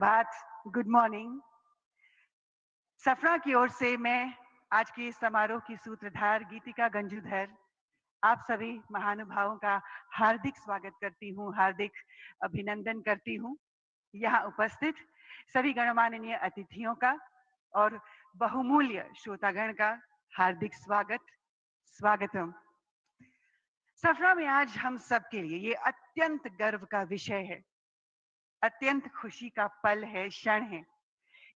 बात good morning. सफरा की ओर से मैं आज के इस समारोह की सूत्रधार गीतिका गंजूधर आप सभी महानुभावों का हार्दिक स्वागत करती हूँ, हार्दिक अभिनंदन करती हूँ। यहाँ उपस्थित सभी गणमाननीय अतिथियों का और बहुमूल्य श्रोतागण का हार्दिक स्वागतम। सफरा में आज हम सब के लिए ये अत्यंत गर्व का विषय है, अत्यंत खुशी का पल है, क्षण है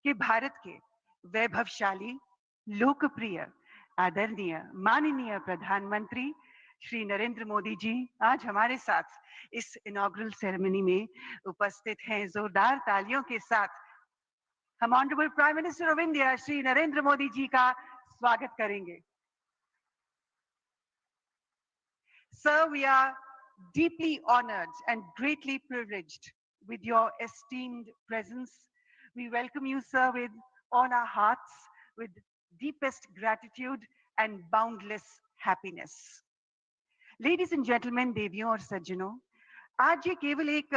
कि भारत के वैभवशाली, लोकप्रिय, आदरणीय, माननीय प्रधानमंत्री श्री नरेंद्र मोदी जी आज हमारे साथ इस इनॉग्रल सेरेमनी में उपस्थित हैं। जोरदार तालियों के साथ हम honourable prime minister of India Shri Narendra Modi ji का स्वागत करेंगे। Sir, we are deeply honored and greatly privileged with your esteemed presence. We welcome you, sir, with all our hearts, with deepest gratitude and boundless happiness. Ladies and gentlemen, देवियों और सज्जनों, आज ये केवल एक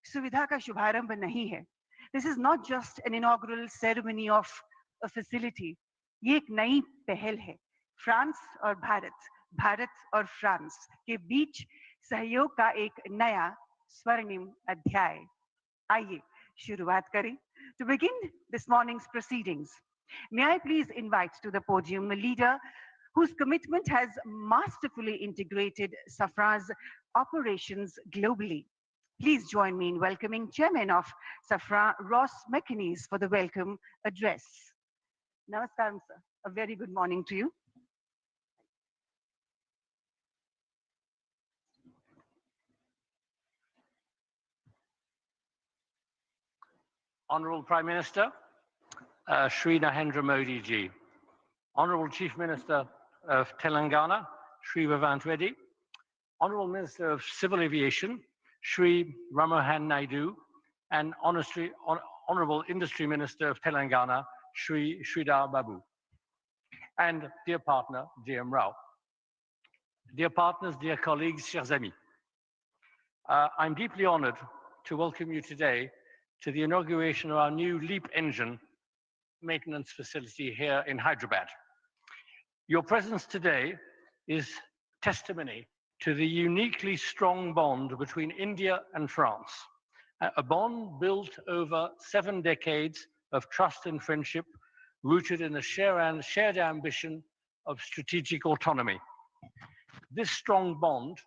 सुविधा का शुभारंभ नहीं है. This is not just an inaugural ceremony of a facility. ये एक नई पहल है. फ्रांस और भारत और फ्रांस के बीच सहयोग का एक नया स्वर्णिम अध्याय. आइए शुरुआत करें. To begin this morning's proceedings, may I please invite to the podium a leader whose commitment has masterfully integrated Safra's operations globally. Please join me in welcoming Chairman of Safra, Ross McInnes, for the welcome address. Namaskaram, sir. A very good morning to you. Honorable Prime Minister, Shri Narendra Modi ji, Honorable Chief Minister of Telangana, Shri Vivant Reddy, Honorable Minister of Civil Aviation, Shri Ramohan Naidu, and Honorable Industry Minister of Telangana, Shri Sridhar Babu, and dear partner, DM Rao. Dear partners, dear colleagues, chers amis, I'm deeply honored to welcome you today to the inauguration of our new LEAP engine maintenance facility here in Hyderabad. Your presence today is testimony to the uniquely strong bond between India and France, a bond built over 7 decades of trust and friendship, rooted in a shared ambition of strategic autonomy. This strong bond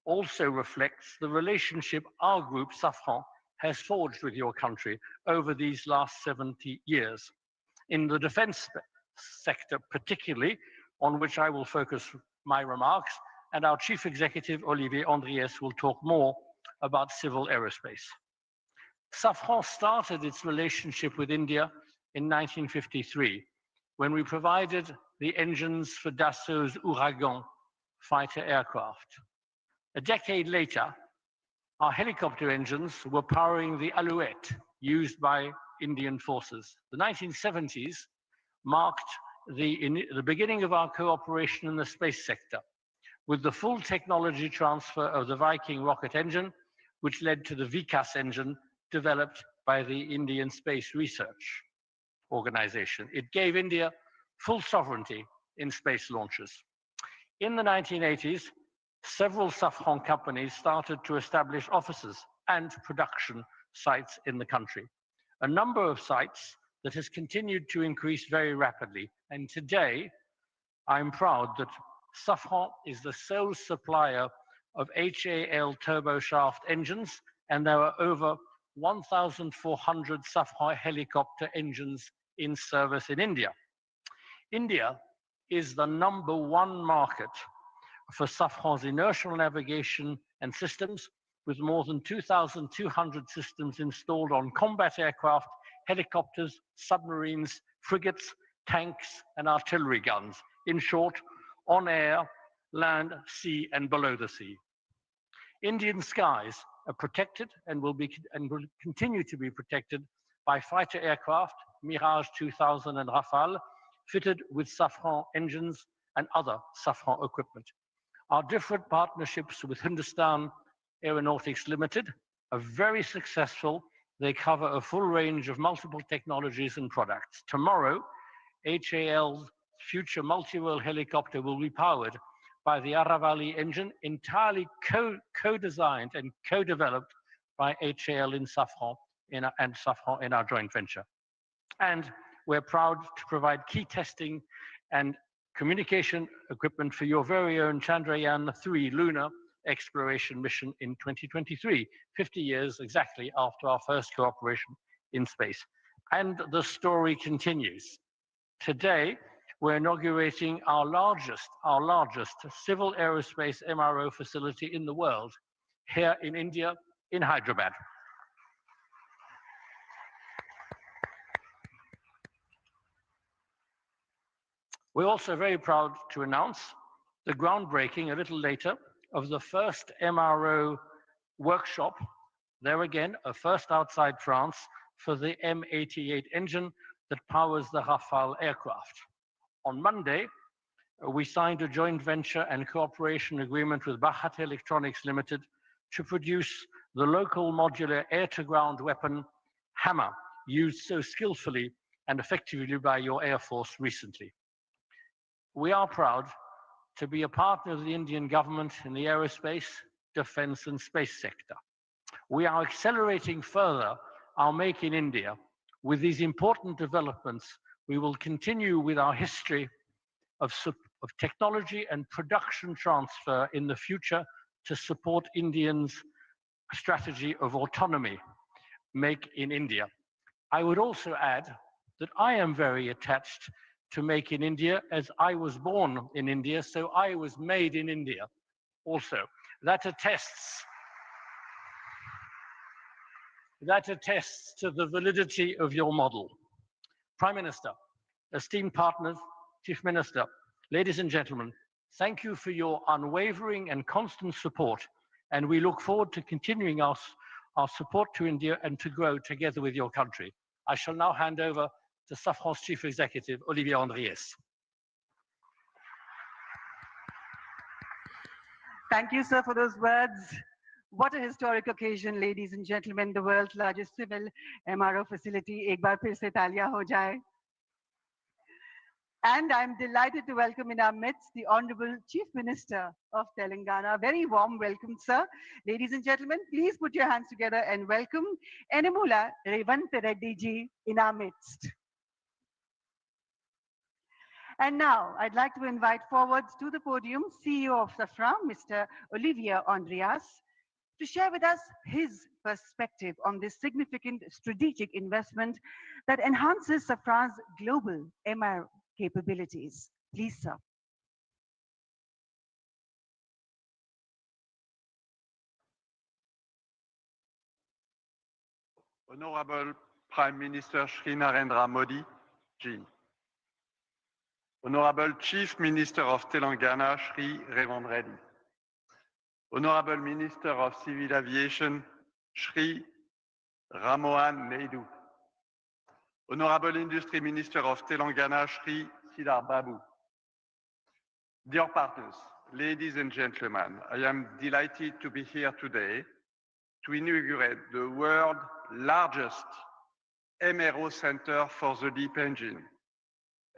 also reflects the relationship our group, Safran, has forged with your country over these last 70 years. In the defense sector particularly, on which I will focus my remarks, and our Chief Executive, Olivier Andriès, will talk more about civil aerospace. Safran started its relationship with India in 1953, when we provided the engines for Dassault's Ouragan fighter aircraft. A decade later, our helicopter engines were powering the Alouette used by Indian forces. The 1970s marked the beginning of our cooperation in the space sector, with the full technology transfer of the Viking rocket engine, which led to the Vikas engine developed by the Indian Space Research Organization. It gave India full sovereignty in space launches. In the 1980s, several Safran companies started to establish offices and production sites in the country. A number of sites that has continued to increase very rapidly. And today, I'm proud that Safran is the sole supplier of HAL turboshaft engines, and there are over 1,400 Safran helicopter engines in service in India. India is the #1 market for Safran's inertial navigation and systems, with more than 2,200 systems installed on combat aircraft, helicopters, submarines, frigates, tanks, and artillery guns. In short, on air, land, sea, and below the sea. Indian skies are protected and will continue to be protected by fighter aircraft, Mirage 2000 and Rafale, fitted with Safran engines and other Safran equipment. Our different partnerships with Hindustan Aeronautics Limited are very successful They cover a full range of multiple technologies and products. Tomorrow, HAL's future multi-role helicopter will be powered by the Aravali engine, entirely co-designed and co-developed by HAL in Safran and Safran in our joint venture. And we're proud to provide key testing and communication equipment for your very own Chandrayaan-3 lunar exploration mission in 2023, 50 years exactly after our first cooperation in space. And the story continues. Today, we're inaugurating our largest civil aerospace MRO facility in the world, here in India, in Hyderabad. We're also very proud to announce the groundbreaking a little later of the first MRO workshop, there again, a first outside France, for the M88 engine that powers the Rafale aircraft. On Monday, we signed a joint venture and cooperation agreement with Bharat Electronics Limited to produce the local modular air-to-ground weapon Hammer, used so skillfully and effectively by your Air Force recently. We are proud to be a partner of the Indian government in the aerospace, defense, and space sector. We are accelerating further our Make in India. With these important developments, we will continue with our history of technology and production transfer in the future to support Indians' strategy of autonomy, Make in India. I would also add that I am very attached to Make in India, as I was born in India, so I was made in India also. That attests to the validity of your model. Prime Minister, esteemed partners, Chief Minister, ladies and gentlemen, thank you for your unwavering and constant support, and we look forward to continuing our support to India and to grow together with your country. I shall now hand over to Safran's Chief Executive, Olivier Andriès. Thank you, sir, for those words. What a historic occasion, ladies and gentlemen. The world's largest civil MRO facility. Ek baar phir se taaliyan ho jaye. And I'm delighted to welcome in our midst the Honorable Chief Minister of Telangana. Very warm welcome, sir. Ladies and gentlemen, please put your hands together and welcome Enamula Revant Reddy ji in our midst. And now, I'd like to invite forward to the podium CEO of Safran, Mr. Olivier Andriès, to share with us his perspective on this significant strategic investment that enhances Safran's global MRO capabilities. Please, sir. Honorable Prime Minister Shri Narendra Modi ji, Honorable Chief Minister of Telangana Shri Revant Reddy, Honorable Minister of Civil Aviation Shri Ramohan Naidu, Honorable Industry Minister of Telangana Shri Siddhar Babu. Dear partners, ladies and gentlemen, I am delighted to be here today to inaugurate the world's largest MRO center for the LEAP engine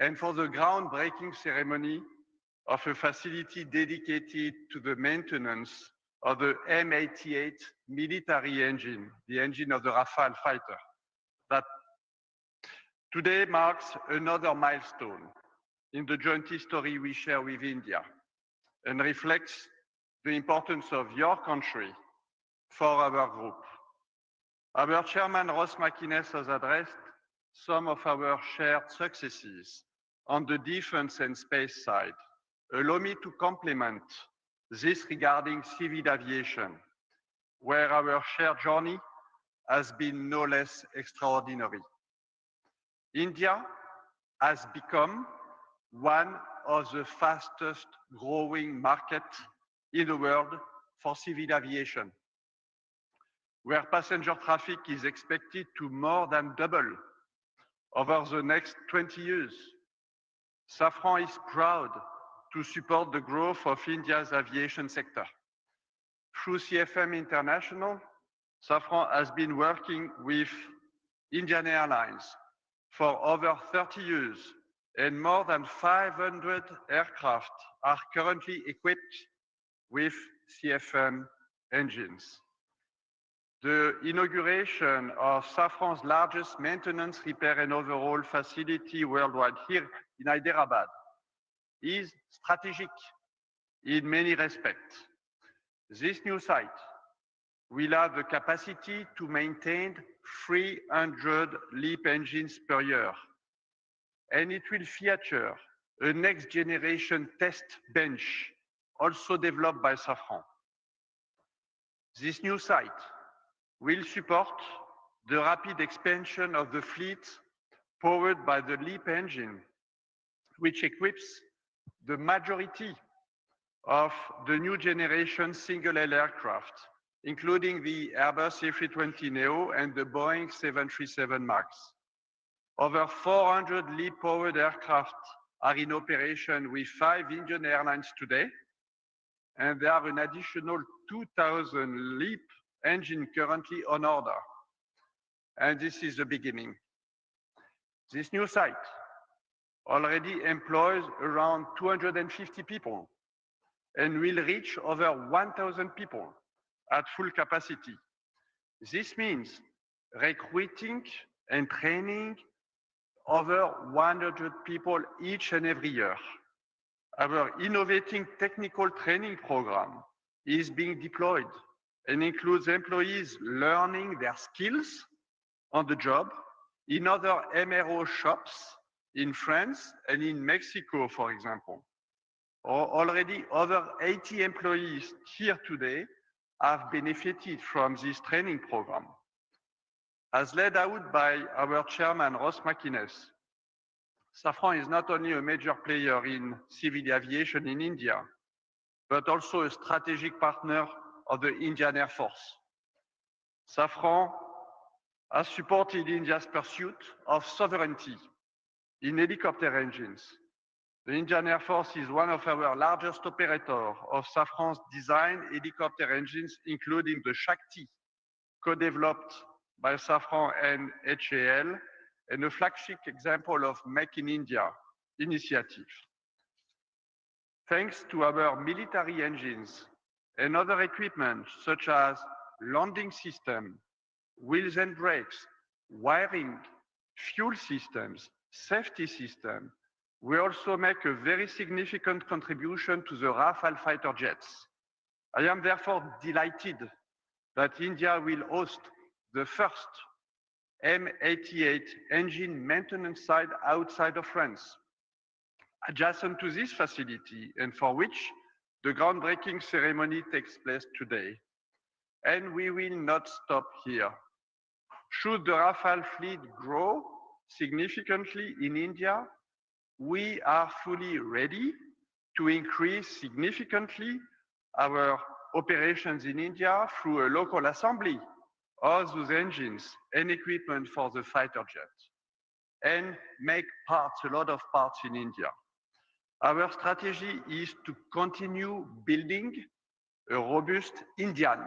and for the groundbreaking ceremony of a facility dedicated to the maintenance of the M88 military engine, the engine of the Rafale fighter. That today marks another milestone in the joint history we share with India and reflects the importance of your country for our group. Our chairman, Ross McInnes, has addressed some of our shared successes on the defense and space side. Allow me to complement this regarding civil aviation, where our shared journey has been no less extraordinary. India has become one of the fastest growing markets in the world for civil aviation, where passenger traffic is expected to more than double over the next 20 years. Safran is proud to support the growth of India's aviation sector. Through CFM International, Safran has been working with Indian Airlines for over 30 years, and more than 500 aircraft are currently equipped with CFM engines. The inauguration of Safran's largest maintenance, repair, and overhaul facility worldwide here in Hyderabad is strategic in many respects. This new site will have the capacity to maintain 300 LEAP engines per year, and it will feature a next generation test bench also developed by Safran. This new site will support the rapid expansion of the fleet powered by the LEAP engine, which equips the majority of the new generation single-aisle aircraft, including the Airbus A320neo and the Boeing 737 MAX. Over 400 LEAP-powered aircraft are in operation with 5 Indian airlines today, and there are an additional 2,000 LEAP engines currently on order. And this is the beginning. This new site already employs around 250 people and will reach over 1,000 people at full capacity. This means recruiting and training over 100 people each and every year. Our innovating technical training program is being deployed and includes employees learning their skills on the job in other MRO shops in France and in Mexico, for example. Already over 80 employees here today have benefited from this training program. As laid out by our chairman, Ross McInnes, Safran is not only a major player in civil aviation in India, but also a strategic partner of the Indian Air Force. Safran has supported India's pursuit of sovereignty in helicopter engines. The Indian Air Force is one of our largest operators of Safran's designed helicopter engines, including the Shakti, co-developed by Safran and HAL, and a flagship example of Make in India initiative. Thanks to our military engines and other equipment such as landing system, wheels and brakes, wiring, fuel systems, safety system, we also make a very significant contribution to the Rafale fighter jets. I am therefore delighted that India will host the first M88 engine maintenance site outside of France, adjacent to this facility, and for which the groundbreaking ceremony takes place today. And we will not stop here. Should the Rafale fleet grow significantly in India, we are fully ready to increase significantly our operations in India through a local assembly of those engines and equipment for the fighter jet, and make parts, a lot of parts in India. Our strategy is to continue building a robust Indian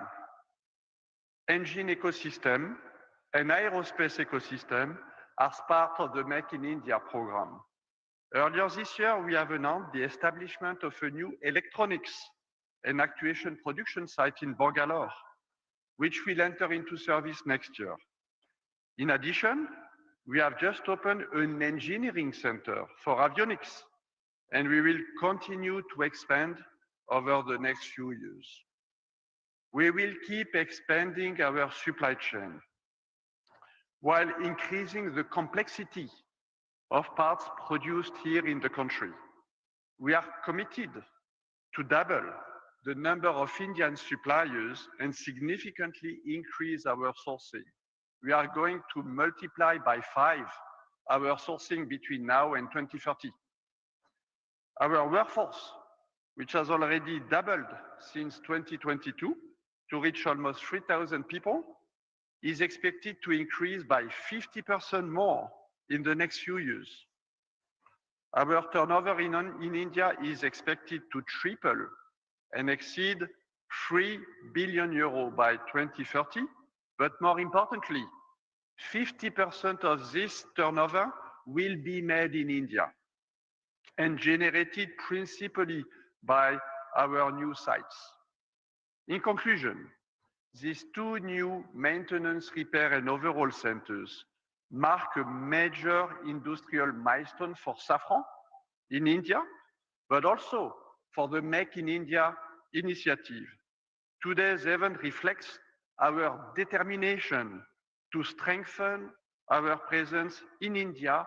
engine ecosystem and aerospace ecosystem as part of the Make in India program. Earlier this year, we have announced the establishment of a new electronics and actuation production site in Bangalore, which will enter into service next year. In addition, we have just opened an engineering center for avionics, and we will continue to expand over the next few years. We will keep expanding our supply chain while increasing the complexity of parts produced here in the country. We are committed to double the number of Indian suppliers and significantly increase our sourcing. We are going to multiply by 5 our sourcing between now and 2030. Our workforce, which has already doubled since 2022 to reach almost 3,000 people, is expected to increase by 50% more in the next few years. Our turnover in India is expected to triple and exceed 3 billion euros by 2030, But more importantly, 50% of this turnover will be made in India and generated principally by our new sites. In conclusion, these two new maintenance, repair, and overhaul centers mark a major industrial milestone for Safran in India, but also for the Make in India initiative. Today's event reflects our determination to strengthen our presence in India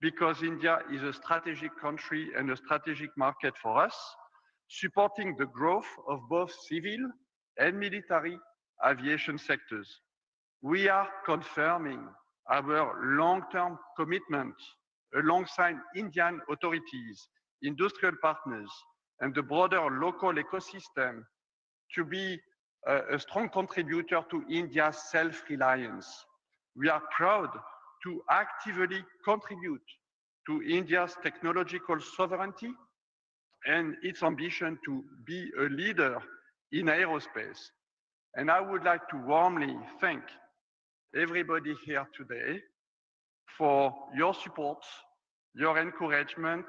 because India is a strategic country and a strategic market for us, supporting the growth of both civil and military aviation sectors. We are confirming our long-term commitment alongside Indian authorities, industrial partners, and the broader local ecosystem to be a strong contributor to India's self-reliance. We are proud to actively contribute to India's technological sovereignty and its ambition to be a leader in aerospace. And I would like to warmly thank everybody here today for your support, your encouragement,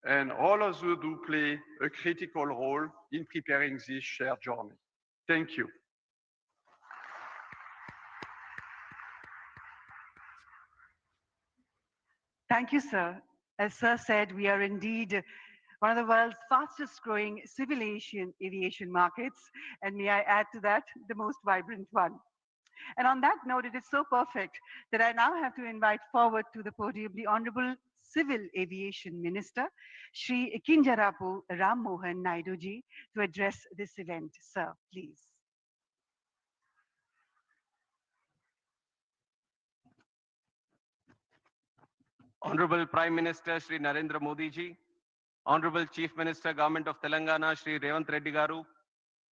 and all of you do play a critical role in preparing this shared journey. Thank you. Thank you, sir. As sir said, we are indeed one of the world's fastest growing civil aviation markets, and may I add to that, the most vibrant one. And on that note, it is so perfect that I now have to invite forward to the podium the Honorable Civil Aviation Minister, Shri Kinjarapu Ram Mohan Naidu ji, to address this event. Sir, please. Honorable Prime Minister Shri Narendra Modi ji, Honorable Chief Minister Government of Telangana Shri Revanth Reddy Garu,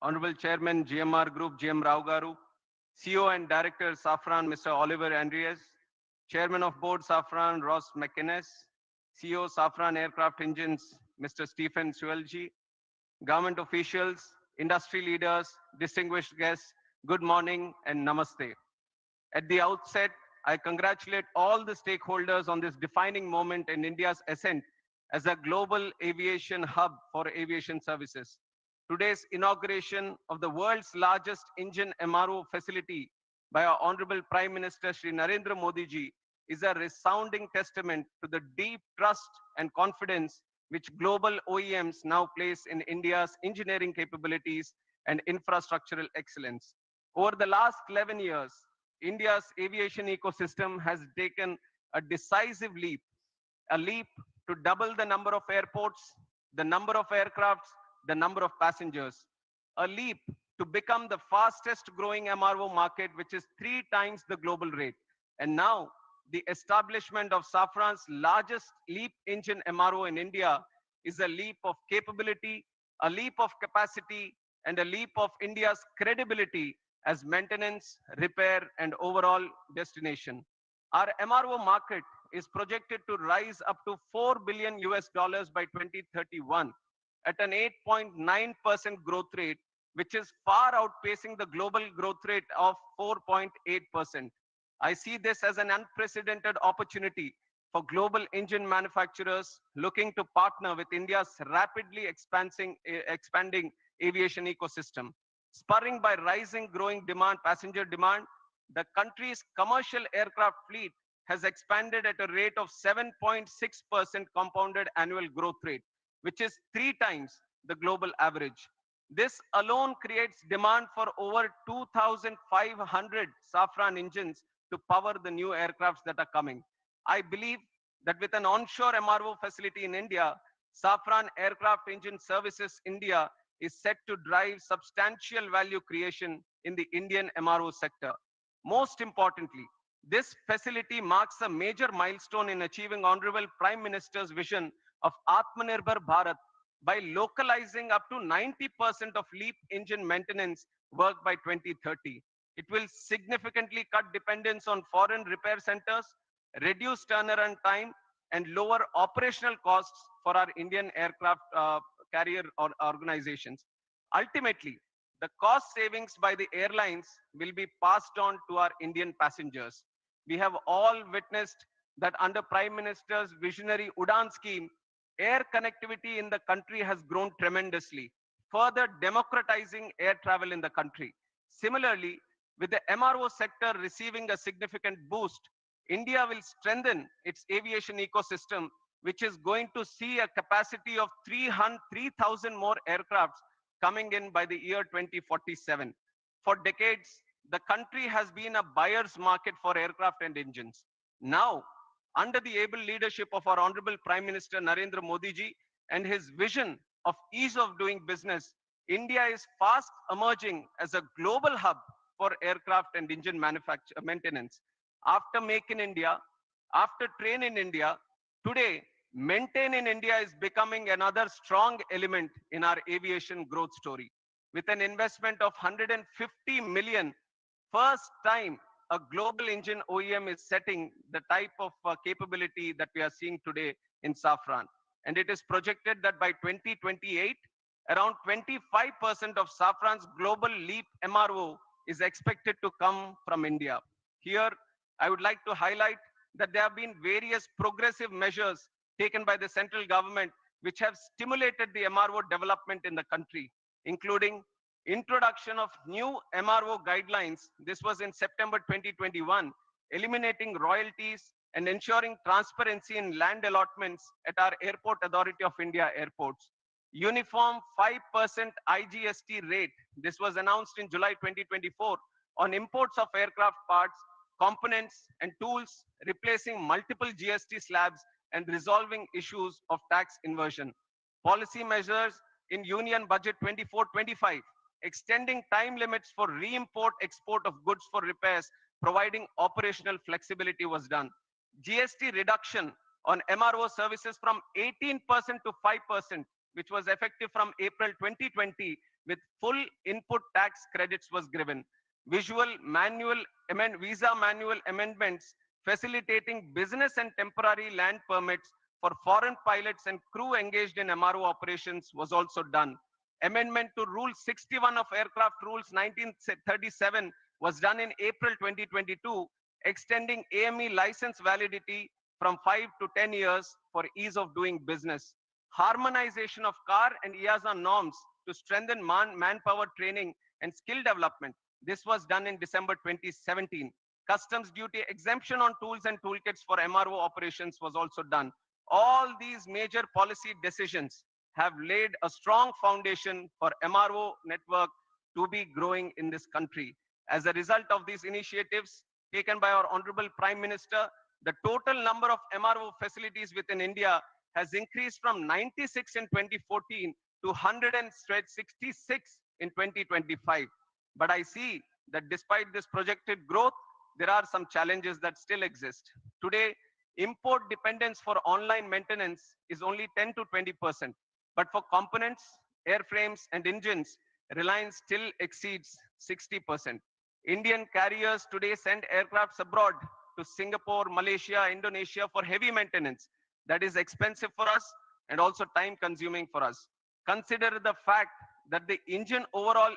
Honorable Chairman GMR Group GM Rao Garu, CEO and Director Safran Mr. Oliver Andreas, Chairman of Board Safran Ross McInnes, CEO Safran Aircraft Engines Mr. Stephen Suelji, government officials, industry leaders, distinguished guests, good morning and namaste. At the outset, I congratulate all the stakeholders on this defining moment in India's ascent as a global aviation hub for aviation services. Today's inauguration of the world's largest engine MRO facility by our Honorable Prime Minister Shri Narendra Modi ji is a resounding testament to the deep trust and confidence which global OEMs now place in India's engineering capabilities and infrastructural excellence. Over the last 11 years, India's aviation ecosystem has taken a decisive leap, a leap to double the number of airports, the number of aircrafts, the number of passengers, a leap to become the fastest growing MRO market, which is 3 times the global rate. And now, the establishment of Safran's largest LEAP engine MRO in India is a leap of capability, a leap of capacity, and a leap of India's credibility as maintenance, repair, and overall destination. Our MRO market is projected to rise up to $4 billion by 2031 at an 8.9% growth rate, which is far outpacing the global growth rate of 4.8%. I see this as an unprecedented opportunity for global engine manufacturers looking to partner with India's rapidly expanding aviation ecosystem. Spurring by rising growing demand, passenger demand, the country's commercial aircraft fleet has expanded at a rate of 7.6% compounded annual growth rate, which is 3 times the global average. This alone creates demand for over 2,500 Safran engines to power the new aircrafts that are coming. I believe that with an onshore MRO facility in India, Safran Aircraft Engine Services India is set to drive substantial value creation in the Indian MRO sector. Most importantly, this facility marks a major milestone in achieving Honorable Prime Minister's vision of Atmanirbhar Bharat by localizing up to 90% of LEAP engine maintenance work by 2030. It will significantly cut dependence on foreign repair centers, reduce turnaround time, and lower operational costs for our Indian aircraft carrier organizations. Ultimately, the cost savings by the airlines will be passed on to our Indian passengers. We have all witnessed that under Prime Minister's visionary Udan scheme, air connectivity in the country has grown tremendously, further democratizing air travel in the country. Similarly, with the MRO sector receiving a significant boost, India will strengthen its aviation ecosystem, which is going to see a capacity of 3,000 more aircrafts coming in by the year 2047. For decades, the country has been a buyer's market for aircraft and engines. Now, under the able leadership of our Honorable Prime Minister Narendra Modi ji and his vision of ease of doing business, India is fast emerging as a global hub for aircraft and engine manufacture maintenance. After Make in India, after Train in India, today Maintain in India is becoming another strong element in our aviation growth story. With an investment of 150 million, first time a global engine OEM is setting the type of capability that we are seeing today in Safran. And it is projected that by 2028, around 25% of Safran's global LEAP MRO is expected to come from India. Here, I would like to highlight that there have been various progressive measures taken by the central government which have stimulated the MRO development in the country, including introduction of new MRO guidelines. This was in September 2021, eliminating royalties and ensuring transparency in land allotments at our Airport Authority of India airports. Uniform 5% IGST rate. This was announced in July 2024 on imports of aircraft parts, components and tools, replacing multiple GST slabs and resolving issues of tax inversion. Policy measures in Union Budget 24-25, extending time limits for re-import export of goods for repairs, providing operational flexibility was done. GST reduction on MRO services from 18% to 5%, which was effective from April 2020, with full input tax credits was given. Visa manual amendments facilitating business and temporary land permits for foreign pilots and crew engaged in MRO operations was also done. Amendment to Rule 61 of Aircraft Rules 1937 was done in April 2022, extending AME license validity from 5 to 10 years for ease of doing business. Harmonization of CAR and EASA norms to strengthen manpower training and skill development. This was done in December 2017. Customs duty exemption on tools and toolkits for MRO operations was also done. All these major policy decisions have laid a strong foundation for MRO network to be growing in this country. As a result of these initiatives taken by our Honorable Prime Minister, the total number of MRO facilities within India has increased from 96 in 2014 to 166 in 2025. But I see that despite this projected growth, there are some challenges that still exist. Today, import dependence for online maintenance is only 10 to 20%. But for components, airframes, and engines, reliance still exceeds 60%. Indian carriers today send aircrafts abroad to Singapore, Malaysia, Indonesia for heavy maintenance. That is expensive for us and also time consuming for us. Consider the fact that the engine overall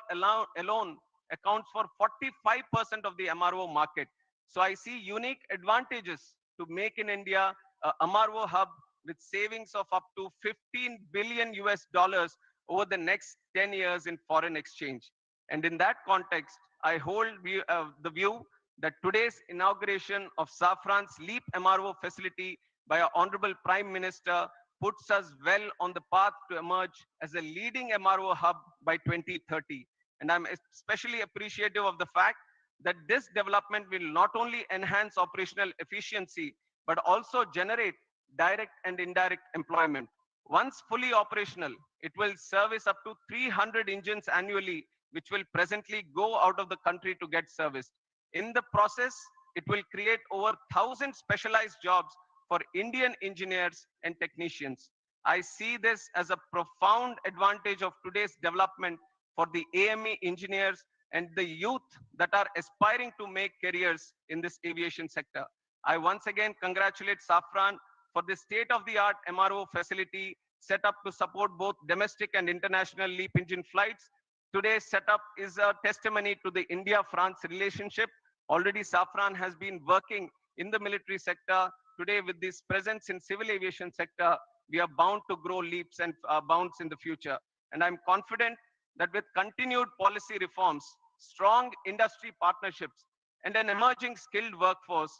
alone accounts for 45% of the MRO market. So I see unique advantages to make in India a MRO hub with savings of up to 15 billion US dollars over the next 10 years in foreign exchange. And in that context, I hold the view that today's inauguration of Safran's LEAP MRO facility by our Honorable Prime Minister puts us well on the path to emerge as a leading MRO hub by 2030. And I'm especially appreciative of the fact that this development will not only enhance operational efficiency, but also generate direct and indirect employment. Once fully operational, it will service up to 300 engines annually, which will presently go out of the country to get serviced. In the process, it will create over 1,000 specialized jobs for Indian engineers and technicians. I see this as a profound advantage of today's development for the AME engineers and the youth that are aspiring to make careers in this aviation sector. I once again congratulate Safran for the state-of-the-art MRO facility set up to support both domestic and international LEAP engine flights. today's setup is a testimony to the India-France relationship. Already Safran has been working in the military sector. Today, with this presence in civil aviation sector, we are bound to grow leaps and bounds in the future. And I'm confident that with continued policy reforms, strong industry partnerships, and an emerging skilled workforce,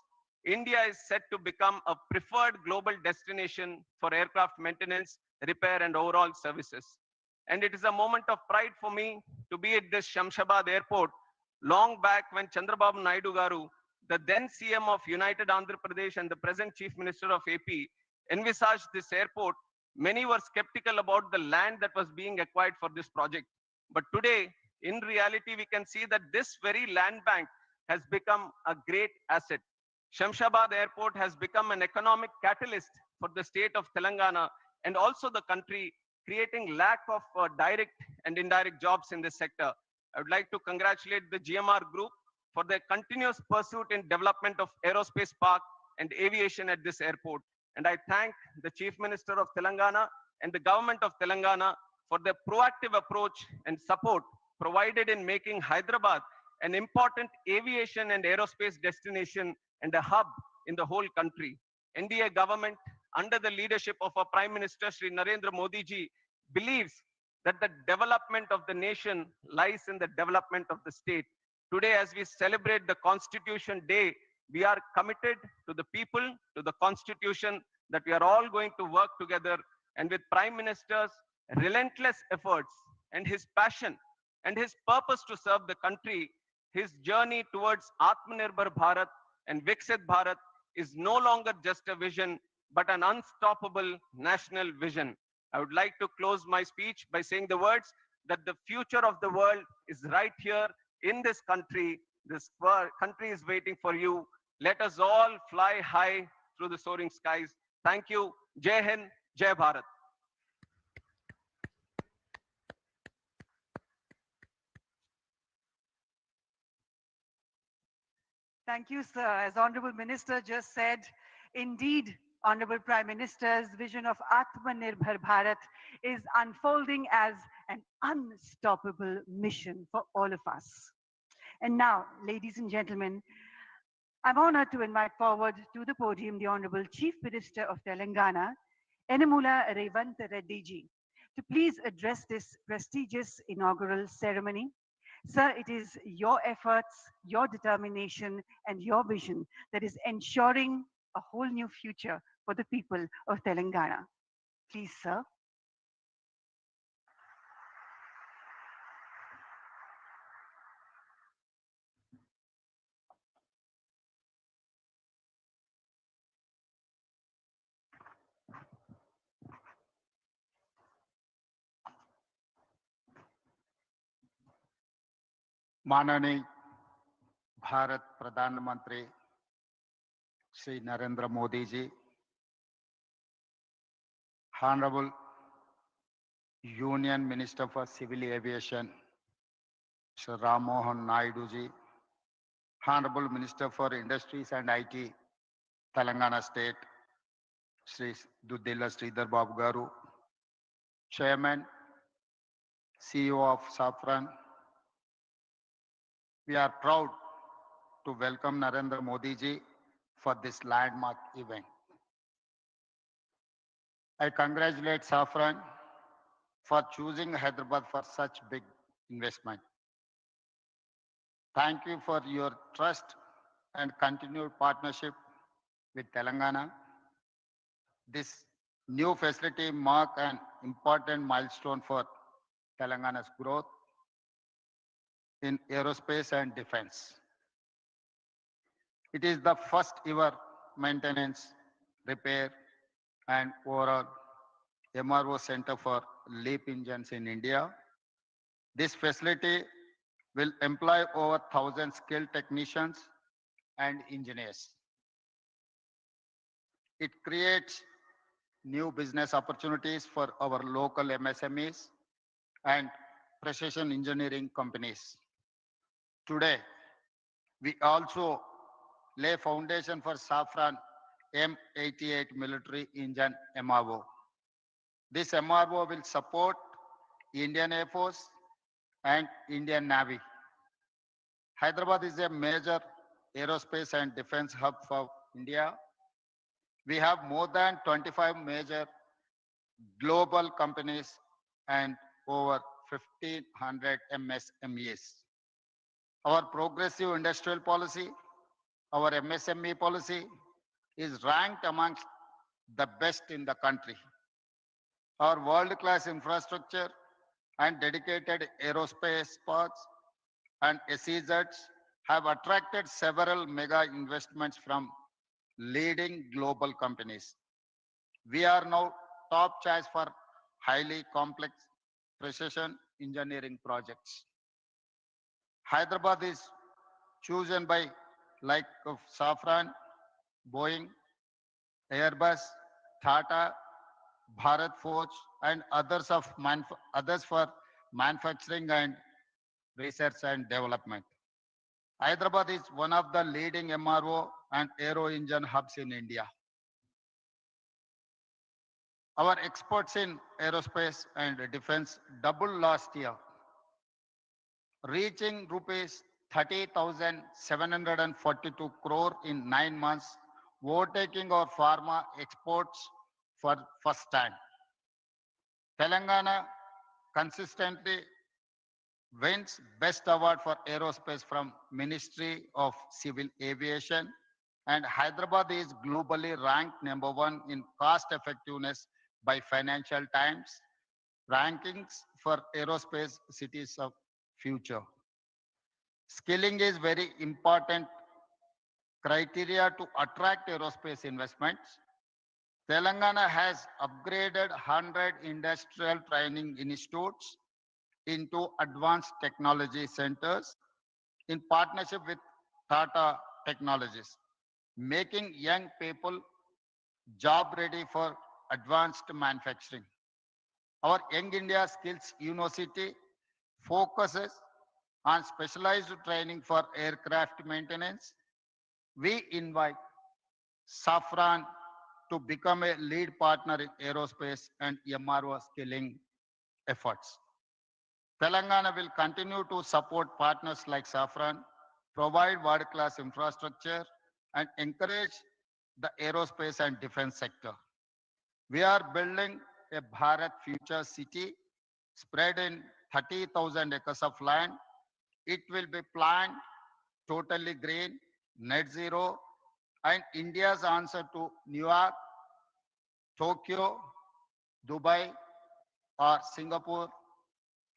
India is set to become a preferred global destination for aircraft maintenance, repair, and overall services. And it is a moment of pride for me to be at this Shamshabad airport long back when Chandrababu Naidu Garu, the then CM of United Andhra Pradesh and the present Chief Minister of AP, envisaged this airport. Many were skeptical about the land that was being acquired for this project. But today, in reality, we can see that this very land bank has become a great asset. Shamshabad Airport has become an economic catalyst for the state of Telangana and also the country, creating lack of direct and indirect jobs in this sector. I would like to congratulate the GMR Group for their continuous pursuit in development of aerospace park and aviation at this airport. And I thank the Chief Minister of Telangana and the government of Telangana for their proactive approach and support provided in making Hyderabad an important aviation and aerospace destination and a hub in the whole country. NDA government, under the leadership of our Prime Minister Shri Narendra Modi ji, believes that the development of the nation lies in the development of the state. Today, as we celebrate the Constitution Day, we are committed to the people, to the Constitution, that we are all going to work together. And with Prime Minister's relentless efforts and his passion and his purpose to serve the country, his journey towards Atmanirbhar Bharat and Viksit Bharat is no longer just a vision, but an unstoppable national vision. I would like to close my speech by saying the words that the future of the world is right here in this country. This country is waiting for you. Let us all fly high through the soaring skies. Thank you. Jai Hind, Jai Bharat. Thank you, sir. As Honorable Minister just said, indeed, Honorable Prime Minister's vision of Atmanirbhar Bharat is unfolding as an unstoppable mission for all of us. And now, ladies and gentlemen, I'm honored to invite forward to the podium the Honorable Chief Minister of Telangana, Yennamula Revant Reddy ji, to please address this prestigious inaugural ceremony. Sir, it is your efforts, your determination, and your vision that is ensuring a whole new future for the people of Telangana. Please, sir. माननीय भारत प्रधानमंत्री श्री नरेंद्र मोदी जी, Honorable Union Minister for Civil Aviation Sri Ram Mohan Naidu ji, Honorable Minister for Industries and IT Telangana State Sri Duddela Sridhar Babu Garu, Chairman CEO of Safran. We are proud to welcome Narendra Modi ji for this landmark event. I congratulate Safran for choosing Hyderabad for such big investment. Thank you for your trust and continued partnership with Telangana. This new facility marks an important milestone for Telangana's growth in aerospace and defense. It is the first ever maintenance, repair, and overall MRO center for LEAP engines in India. This facility will employ over 1,000 skilled technicians and engineers. It creates new business opportunities for our local MSMEs and precision engineering companies. Today, we also lay foundation for Safran M88 military engine MRO. This MRO will support Indian Air Force and Indian Navy. Hyderabad is a major aerospace and defense hub for India. We have more than 25 major global companies and over 1,500 MSMEs. Our progressive industrial policy, our MSME policy, is ranked amongst the best in the country. Our world-class infrastructure and dedicated aerospace parks and SEZs have attracted several mega investments from leading global companies. We are now top choice for highly complex precision engineering projects. Hyderabad is chosen by like of Safran, Boeing, Airbus, Tata, Bharat Forge, and others for manufacturing and research and development. Hyderabad is one of the leading MRO and aero engine hubs in India. Our exports in aerospace and defense doubled last year, reaching rupees 30,742 crore in 9 months, overtaking our pharma exports for first time. Telangana consistently wins Best Award for Aerospace from Ministry of Civil Aviation, and Hyderabad is globally ranked #1 in cost effectiveness by Financial Times rankings for aerospace cities of future. Skilling is very important criteria to attract aerospace investments. Telangana has upgraded 100 industrial training institutes into advanced technology centers in partnership with Tata Technologies, making young people job ready for advanced manufacturing. Our Young India Skills University focuses on specialized training for aircraft maintenance. We invite Safran to become a lead partner in aerospace and MRO skilling efforts. Telangana will continue to support partners like Safran, provide world-class infrastructure, and encourage the aerospace and defense sector. We are building a Bharat Future City spread in 30,000 acres of land. It will be planned totally green, net zero, and India's answer to New York, Tokyo, Dubai, or Singapore,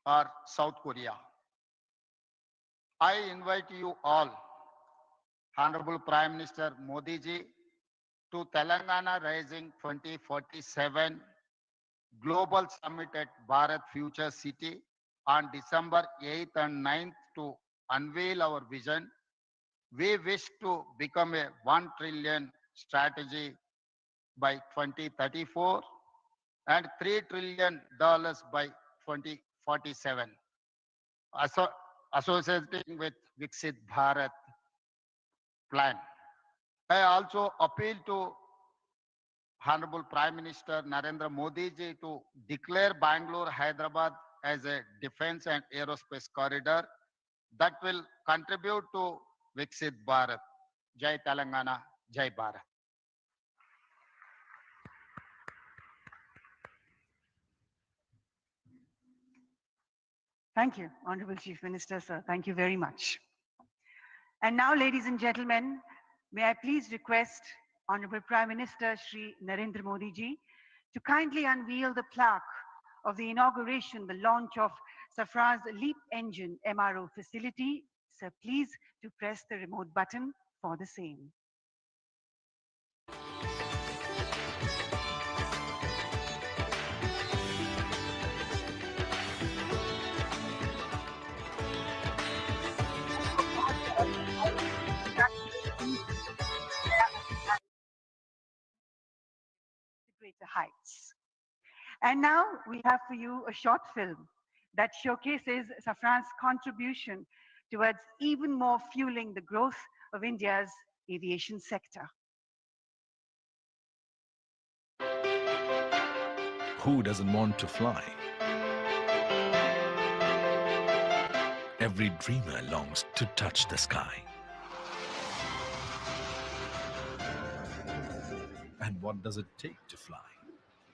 or South Korea. I invite you all, Honorable Prime Minister Modi ji, to Telangana Rising 2047 Global Summit at Bharat Future City on December 8th and 9th to unveil our vision. We wish to become a $1 trillion strategy by 2034 and $3 trillion by 2047, associating with Viksit Bharat plan. I also appeal to Honorable Prime Minister Narendra Modi ji to declare Bangalore, Hyderabad as a defense and aerospace corridor that will contribute to Viksit Bharat. Jai Telangana, Jai Bharat. Thank you, Honorable Chief Minister, sir. Thank you very much. And now, ladies and gentlemen, may I please request Honorable Prime Minister Shri Narendra Modi ji to kindly unveil the plaque of the inauguration, the launch of Safran's LEAP engine MRO facility. Sir, please to press the remote button for the same. Greater heights. And now we have for you a short film that showcases Safran's contribution towards even more fueling the growth of India's aviation sector. Who doesn't want to fly? Every dreamer longs to touch the sky. And what does it take to fly?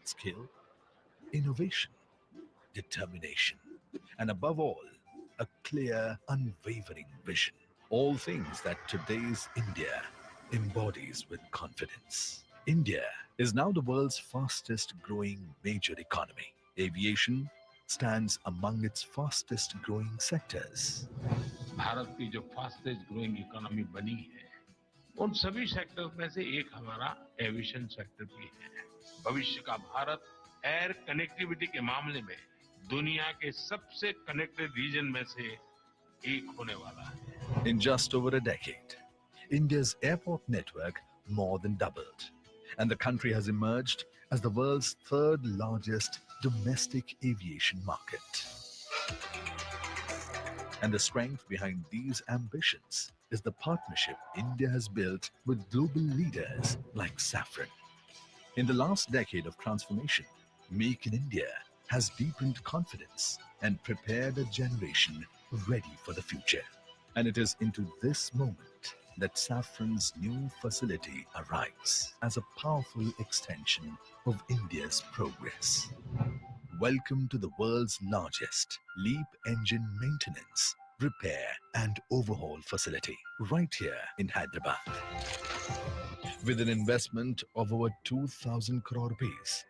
Skill, innovation, determination, and above all, a clear, unwavering vision. All things that today's India embodies with confidence. India is now the world's fastest growing major economy. Aviation stands among its fastest growing sectors. Bharat की जो fastest growing economy बनी है उन सभी sector में से एक हमारा एविएशन सेक्टर भी है। भविष्य का भारत एयर कनेक्टिविटी के मामले में दुनिया के सबसे कनेक्टेड रीजन में से एक होने वाला है। In just over a decade, India's airport network more than doubled, and the country has emerged as the world's third largest domestic aviation market. And the strength behind these ambitions is the partnership India has built with global leaders like Safran. In the last decade of transformation, Make in India has deepened confidence and prepared a generation ready for the future. And it is into this moment that Safran's new facility arrives as a powerful extension of India's progress. Welcome to the world's largest LEAP engine maintenance, repair and overhaul facility right here in Hyderabad. With an investment of over 2,000 crore rupees,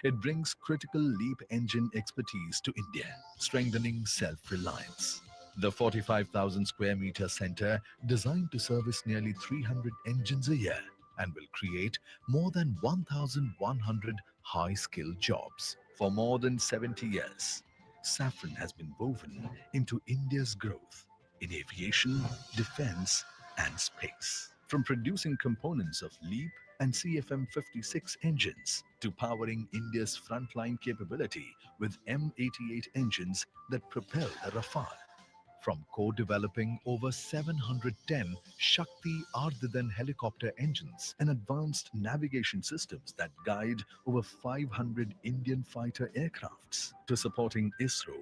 it brings critical LEAP engine expertise to India, strengthening self-reliance. The 45,000 square meter center, designed to service nearly 300 engines a year and will create more than 1,100 high-skilled jobs. For more than 70 years, Safran has been woven into India's growth in aviation, defense, and space. From producing components of LEAP and CFM56 engines to powering India's frontline capability with M88 engines that propel the Rafale. From co-developing over 710 Shakti Ardhadan helicopter engines and advanced navigation systems that guide over 500 Indian fighter aircrafts to supporting ISRO,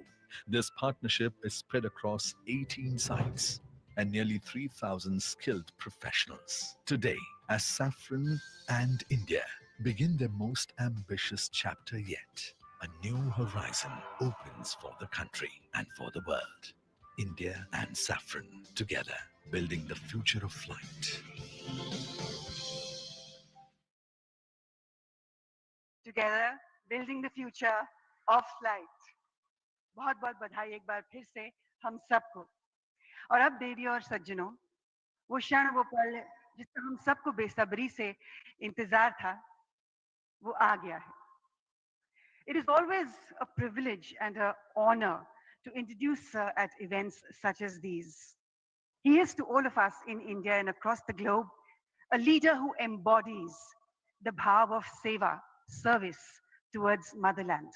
this partnership is spread across 18 sites and nearly 3,000 skilled professionals. Today, as Safran and India begin their most ambitious chapter yet, a new horizon opens for the country and for the world. India and Safran together, building the future of flight. Together, building the future of flight. बहुत बहुत बधाई एक बार फिर से हम सबको। और अब देवी और सज्जनों, वो क्षण वो पल जिसका हम सबको बेसब्री से इंतजार था, वो आ गया है। It is always a privilege and an honor to introduce at events such as these. He is to all of us in India and across the globe a leader who embodies the bhav of seva, service towards motherland.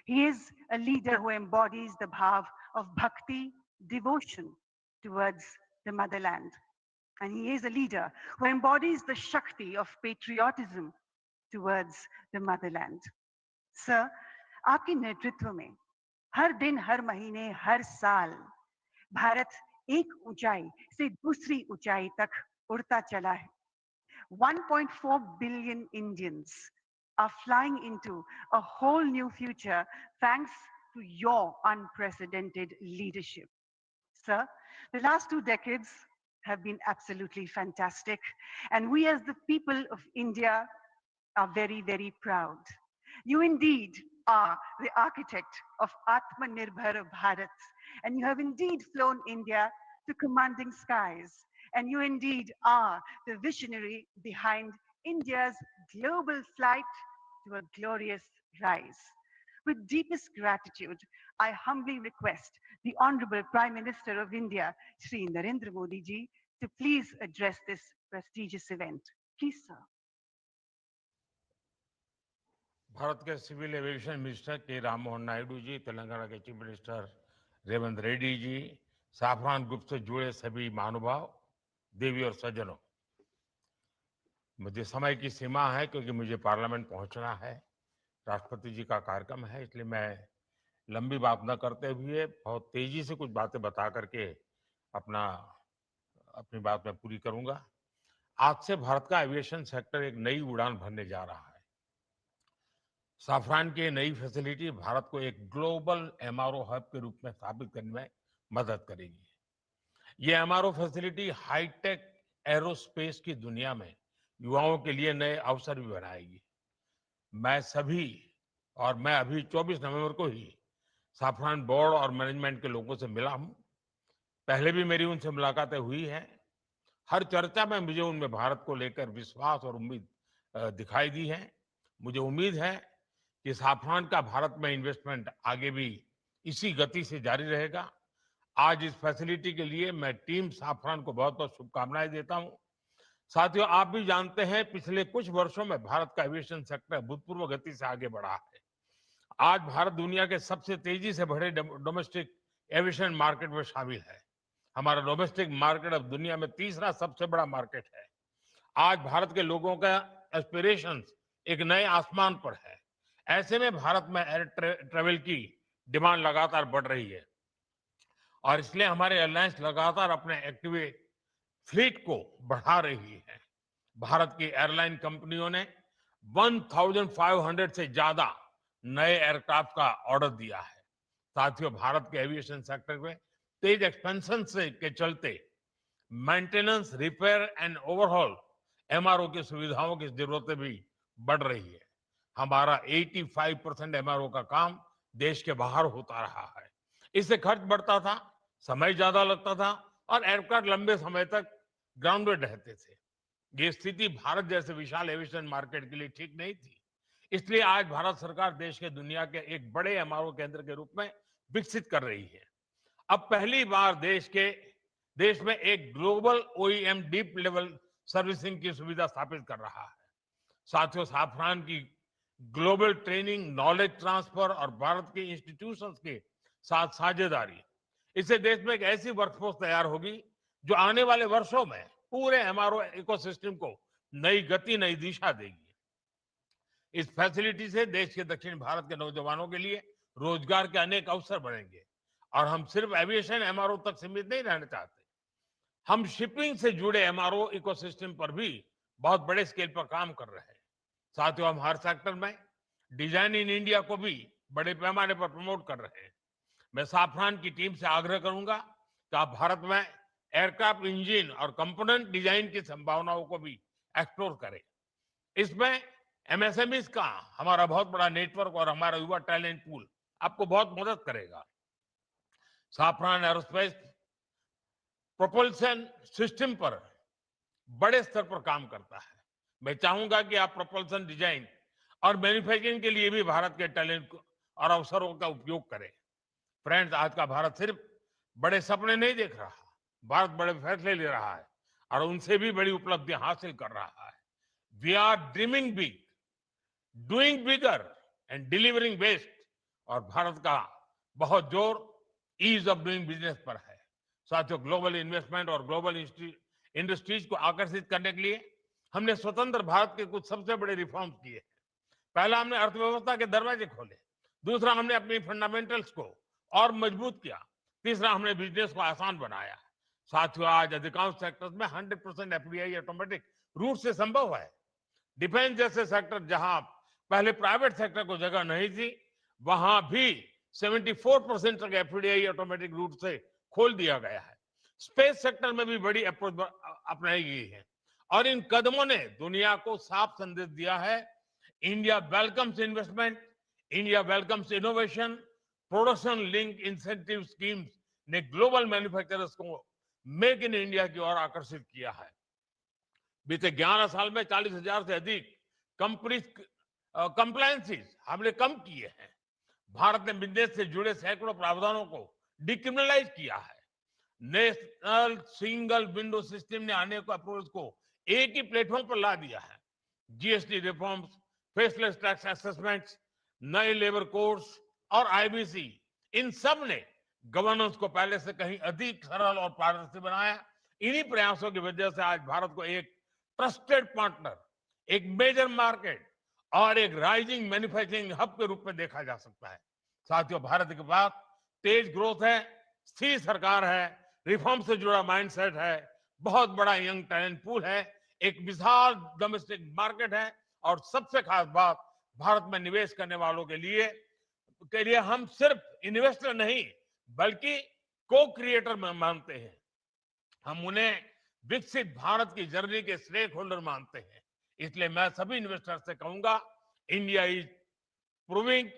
He is a leader who embodies the bhav of bhakti, devotion towards the motherland. And he is a leader who embodies the shakti of patriotism towards the motherland. Sir, आपके नेतृत्व में हर दिन, हर महीने, हर साल भारत एक ऊंचाई से दूसरी ऊंचाई तक उड़ता चला है. 1.4 billion Indians are flying into a whole new future thanks to your unprecedented leadership. Sir, the last 2 decades have been absolutely fantastic, and we as the people of India are very, very proud. You indeed are the architect of Atmanirbhar Bharat, and you have indeed flown India to commanding skies, and you indeed are the visionary behind India's global flight to a glorious rise. With deepest gratitude, I humbly request the Honorable Prime Minister of India, Shri Narendra Modi ji, to please address this prestigious event. Please, sir. Bharat के civil aviation minister के राम मोहन नायडू जी, तेलंगाना के chief minister Revanth Reddy ji, Safran group से जुड़े सभी महानुभाव, देवी और सज्जनों, मुझे समय की सीमा है क्योंकि मुझे पार्लियामेंट पहुंचना है, राष्ट्रपति जी का कार्यक्रम है, इसलिए मैं लंबी बात न करते हुए बहुत तेजी से कुछ बातें बता करके अपना अपनी बात मैं पूरी करूंगा। आज से भारत का एविएशन सेक्टर एक नई उड़ान भरने जा रहा है। साफरान की ये नई फैसिलिटी भारत को एक ग्लोबल एमआरओ हब के रूप में स्थापित करने में मदद करेगी। ये एमआरओ फैसिलिटी हाईटेक एरोस्पेस की दुनिया में युवाओं के लिए नए अवसर भी बनाएगी। मैं सभी और मैं अभी 24 नवंबर को ही साफरान बोर्ड और मैनेजमेंट के लोगों से मिला हूं। पहले भी मेरी उनसे मुलाकातें हुई हैं। हर चर्चा में मुझे उनमें भारत को लेकर विश्वास और उम्मीद दिखाई दी है। मुझे उम्मीद है कि साफरान का भारत में इन्वेस्टमेंट आगे भी इसी गति से जारी रहेगा। आज इस फैसिलिटी के लिए मैं टीम साफरान को बहुत बहुत शुभकामनाएं देता हूं। साथियों, आप भी जानते हैं पिछले कुछ वर्षों में भारत का एविएशन सेक्टर भूतपूर्व गति से आगे बढ़ा है। आज भारत दुनिया के सबसे तेजी से बढ़े डोमेस्टिक एविएशन मार्केट में शामिल है। हमारा डोमेस्टिक मार्केट अब दुनिया में तीसरा सबसे बड़ा मार्केट है। आज भारत के लोगों का एस्पिरेशंस एक नए आसमान पर है। ऐसे में भारत में एयर ट्रेवल की डिमांड लगातार बढ़ रही है और इसलिए हमारे एयरलाइंस लगातार अपने एक्टिव फ्लीट को बढ़ा रही है। भारत की एयरलाइन कंपनियों ने 1500 से ज्यादा नए एयरक्राफ्ट का ऑर्डर दिया है। साथियों, भारत के एविएशन सेक्टर में तेज एक्सपेंशन से के चलते maintenance, repair and overhaul MRO की सुविधाओं की जरूरतें भी बढ़ रही है। हमारा 85% एमआरओ का काम देश के बाहर होता रहा है। इससे खर्च बढ़ता था, समय ज्यादा लगता था और एयरक्राफ्ट लंबे समय तक ग्राउंडेड रहते थे। ये स्थिति भारत जैसे विशाल एविएशन मार्केट के लिए ठीक नहीं थी। इसलिए आज भारत सरकार देश के दुनिया के एक बड़े एमआरओ केंद्र के रूप में विकसित कर रही है। अब पहली बार देश में एक global OEM deep level servicing की सुविधा स्थापित कर रहा है। साथियों, साफरान की ग्लोबल ट्रेनिंग, नॉलेज ट्रांसफर और भारत के इंस्टीट्यूशंस के साथ साझेदारी, इससे देश में एक ऐसी वर्कफोर्स तैयार होगी जो आने वाले वर्षों में पूरे एमआरओ इकोसिस्टम को नई गति, नई दिशा देगी। इस फैसिलिटी से देश के दक्षिण भारत के नौजवानों के लिए रोजगार के अनेक अवसर बढ़ेंगे और हम सिर्फ एविएशन एमआरओ तक सीमित नहीं रहना चाहते। हम शिपिंग से जुड़े एमआरओ इकोसिस्टम पर भी बहुत बड़े स्केल पर काम कर रहे हैं। साथियों, हम हर सेक्टर में डिजाइन इन इंडिया को भी बड़े पैमाने पर प्रमोट कर रहे हैं। मैं साफरान की टीम से आग्रह करूंगा कि आप भारत में एयरक्राफ्ट इंजन और कंपोनेंट डिजाइन की संभावनाओं को भी एक्सप्लोर करें। इसमें एमएसएमईज का हमारा बहुत बड़ा नेटवर्क और हमारा युवा टैलेंट पूल आपको बहुत मदद करेगा। साफरान एरोस्पेस प्रोपल्शन सिस्टम पर बड़े स्तर पर काम करता है। मैं चाहूंगा कि आप प्रोपल्शन डिजाइन और मैन्युफैक्चरिंग के लिए भी भारत के टैलेंट और अवसरों का उपयोग करें। फ्रेंड्स, आज का भारत सिर्फ बड़े सपने नहीं देख रहा, भारत बड़े फैसले ले रहा है और उनसे भी बड़ी उपलब्धियां हासिल कर रहा है। We are dreaming big, doing bigger and delivering best. और भारत का बहुत जोर ईज ऑफ डूइंग बिजनेस पर है। साथियों, ग्लोबल इन्वेस्टमेंट और ग्लोबल इंडस्ट्रीज को आकर्षित करने के लिए हमने स्वतंत्र भारत के कुछ सबसे बड़े रिफॉर्म्स किए। पहला, हमने अर्थव्यवस्था के दरवाजे खोले। दूसरा, हमने अपनी फंडामेंटल्स को और मजबूत किया। तीसरा, हमने बिजनेस को आसान बनाया। साथियों, आज अधिकांश सेक्टर्स में 100% एफडीआई ऑटोमेटिक रूट से संभव है। डिफेंस जैसे सेक्टर जहां पहले प्राइवेट सेक्टर को जगह नहीं थी, वहां भी 74% तक एफडीआई ऑटोमेटिक रूट से खोल दिया गया है। स्पेस सेक्टर में भी बड़ी अप्रोच अपनाई गई है और इन कदमों ने दुनिया को साफ संदेश दिया है, India welcomes investment, India welcomes innovation. Production link incentive schemes ने ग्लोबल मैन्युफैक्चरर्स को मेक इन इंडिया की ओर आकर्षित किया है। बीते 11 साल में 40,000 से अधिक कंप्लायंसेस हमने कम किए हैं। भारत ने बिजनेस से जुड़े सैकड़ों प्रावधानों को डिक्रिमिनलाइज किया है। नेशनल सिंगल विंडो सिस्टम ने अनेक अप्रोच को एक ही प्लेटफॉर्म पर ला दिया है। GST reforms, faceless tax assessments, नए लेबर कोड्स और आईबीसी, इन सब ने गवर्नेंस को पहले से कहीं अधिक सरल और पारदर्शी बनाया। इन्हीं प्रयासों की वजह से आज भारत को एक ट्रस्टेड पार्टनर, एक मेजर मार्केट और एक राइजिंग मैन्युफैक्चरिंग हब के रूप में देखा जा सकता है। साथियों, भारत के पास तेज ग्रोथ है, स्थिर सरकार है, रिफॉर्म से जुड़ा माइंडसेट है, बहुत बड़ा यंग टैलेंट पूल है, एक विशाल डोमेस्टिक मार्केट है और सबसे खास बात, भारत में निवेश करने वालों के लिए हम सिर्फ इन्वेस्टर नहीं बल्कि को क्रिएटर मानते हैं। हम उन्हें विकसित भारत की जर्नी के स्टेक होल्डर मानते हैं। इसलिए मैं सभी इन्वेस्टर से कहूंगा, India is proving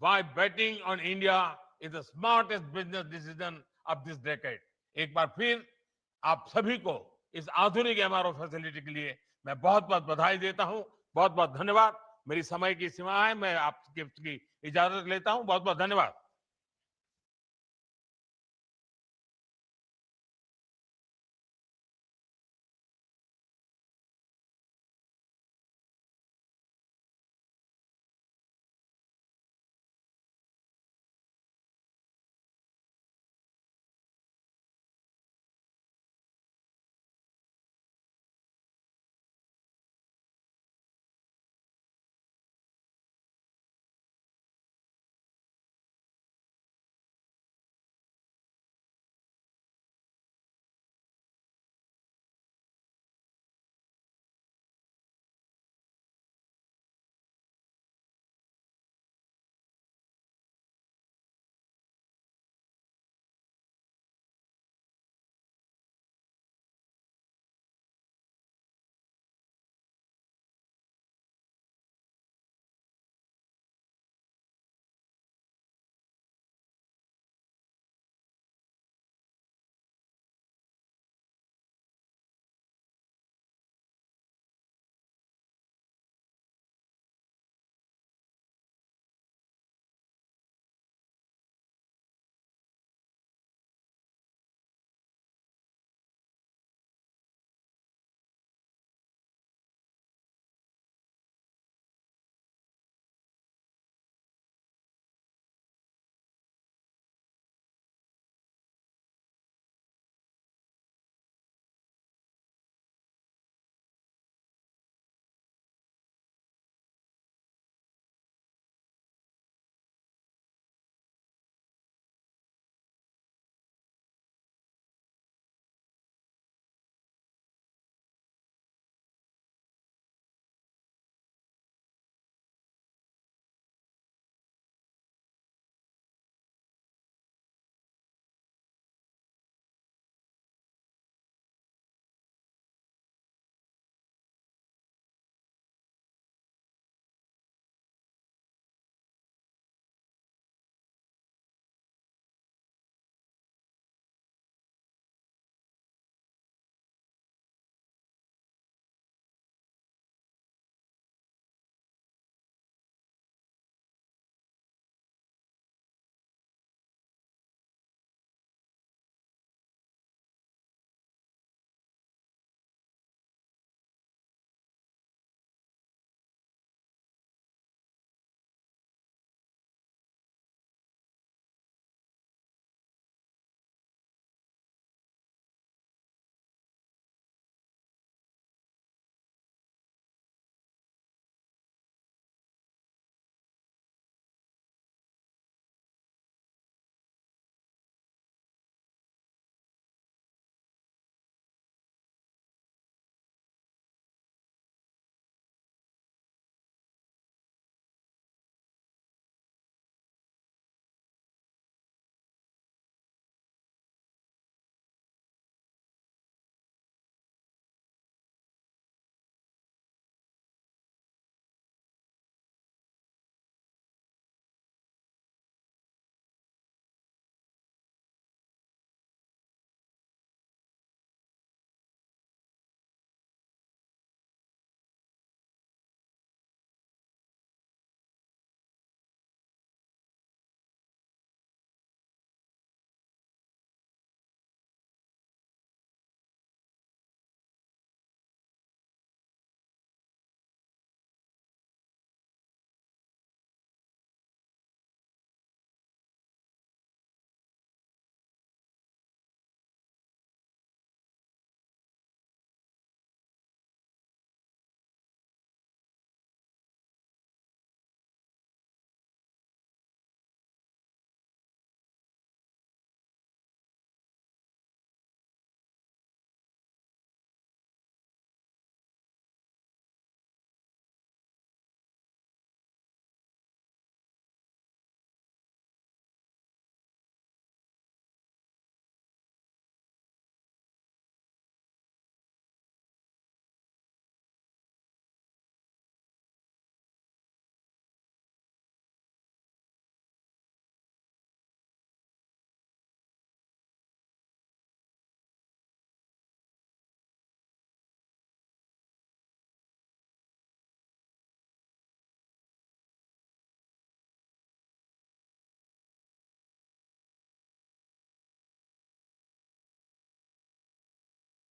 why betting on India is the smartest business decision of this decade. एक बार फिर आप सभी को इस आधुनिक एमआरओ फैसिलिटी के लिए मैं बहुत बहुत बधाई देता हूं। बहुत बहुत धन्यवाद। मेरी समय की सीमा है, मैं आपकी इजाजत लेता हूं। बहुत बहुत धन्यवाद।